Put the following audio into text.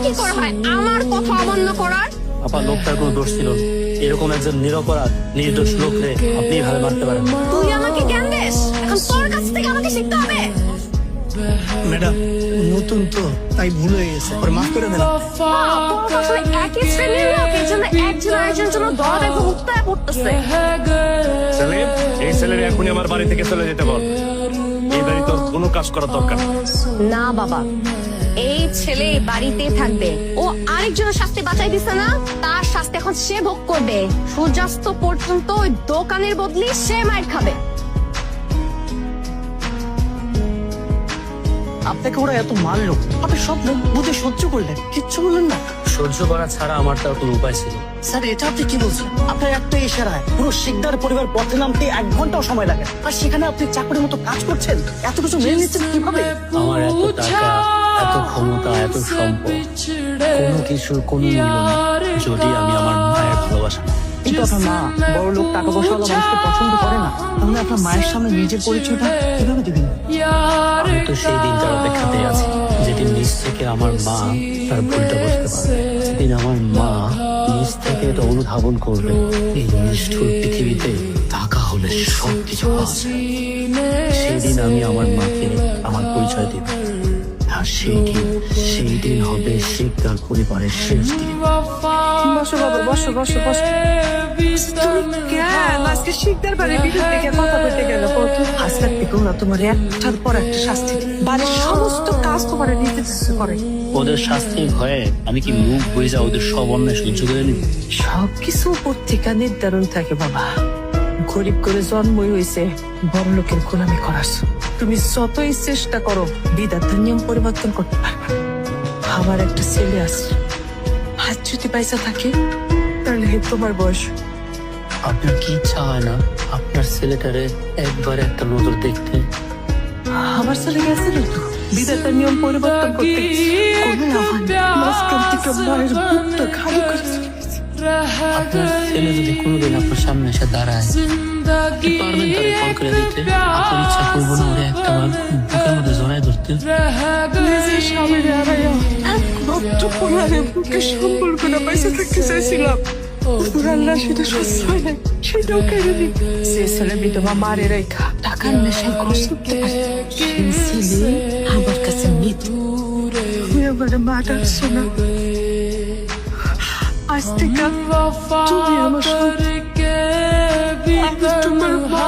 কি করে হয় আমার কথা অমান্য করার? আপা লোকটার কোনো দোষ ছিল না। এরকম একজন নিরপরাধ নির্দোষ লোকরে আপনি ভাবে মারতে পারেন? তুই আমাকে জ্ঞান দিস, এখন তোর কাছ থেকে আমাকে শিখতে হবে। ম্যাডাম নতুন তো তাই ভুল হয়ে গেছে, পরে মাফ করে দেন। তোর আসলে একই শ্রেণীর লোক, এই জন্য একজন আরেকজনের জন্য দরদে মুক্ত হয়ে পড়তেছে। সেলিম, এই ছেলের এখনই আমার বাড়ি থেকে চলে যেতে বল। এই বাড়ি তোর কোনো কাজ করার দরকার নেই। না বাবা, এই ছেলে এই বাড়িতেই থাকবে। ও আরেকজনের শাস্তি বাঁচাই দিছে না, তার শাস্তি এখন সে ভোগ করবে। সূর্যাস্ত পর্যন্ত ওই দোকানের বদলে সে মাইর খাবে। আপনাকে ওরা এত মারলো, আপনি সব মুখ বুঝে সহ্য করলেন, কিচ্ছু বললেন না? সহ্য করা ছাড়া আমার তার কোনো উপায় ছিল না। স্যার এটা আপনি কি বলছেন? আপনার একটা ইশারায় পুরো শিকদার পরিবার পথে নামতে 1 ঘন্টাও সময় লাগে, আর সেখানে আপনি চাকরির মতো কাজ করছেন। এত কিছু মেনে নিচ্ছেন কিভাবে? আমার এত টাকা, এত ক্ষমতা, এত সম্পদ, কোনো কিছুর কোনো মূল্য নেই যদি আমি আমার মায়ের ভালোবাসা না। কিন্তু আপনার মা বড় লোক, টাকা পয়সাওয়ালা মানুষকে পছন্দ করে না, তাহলে আপনার মায়ের সামনে নিজের পরিচয়টা কিভাবে দিবেন? আমি তো সেই দিনটার অপেক্ষাতেই আছি, যেদিন নিজ থেকে আমার মা তার ভুলটা বুঝতে পারবে, যেদিন আমার মা নিজ থেকে এটা অনুধাবন করবে এই নিষ্ঠুর পৃথিবীতে টাকা হলে সব কিছু পাওয়া যায়। সেদিন আমি আমার মাকে আমার পরিচয় দেব, আর সেই দিন হবে শিকদার পরিবারের শেষ দিন। বসো বাবা, বসো বসো বসো। তুমি কেন আজকে শিকদার বাড়ির বিরুদ্ধে গিয়ে কথা বলতে গেল? আজকের থেকে ওরা তোমার একটার পর একটা শাস্তি দিবে। বাড়ির সমস্ত কাজ তোমার নিতে করে। ওদের শাস্তির ভয়ে আমি কি মুখ বুঝা ওদের সব অন্যায় সহ্য করে নিব? সবকিছু উপর থেকে নির্ধারণ থাকে বাবা। গরিব করে জন্মই হয়েছে বড় লোকের গোলামি করার। তুমি যতই চেষ্টা করো বিধাতার নিয়ম পরিবর্তন করতে পারবে না। আমার একটা ছেলে আছে, আজ যদি পয়সা থাকে তাহলে তোমার বয়স। আপনার কি ইচ্ছা হয় না আপনার ছেলেটারে একবার একটা নজর দেখতে? আমার ছেলে গেছে তো বিধাতার নিয়ম পরিবর্তন করতে কোনো লাভ হয় না। মাঝখান থেকে মায়ের বুকটা খালি করে চলে গেছে। আপনার ছেলে যদি কোনোদিন আপনার সামনে এসে দাঁড়ায়, কি পারবেন তারে কল করে দিতে? আপনার ইচ্ছা করবো না ওরে একটা বার বুকের মধ্যে জড়ায় ধরতে? নিজের স্বামীরে হারাইয়া একমাত্র পোলারে বুকে সম্বল করে পয়সা থাকতে চাইছিলাম। আল্লাহ সেটা সহ্য হয় না, সেটাও কেড়ে দিই। সে ছেলে বিধবা মারে রেখা টাকার নেশায় খরচ করতে পারে, সেই ছেলে আমার কাছে মৃত। তুমি আমার মা ডাকছো না, আজ থেকে তুমি আমার সব। আমি তোমার মা।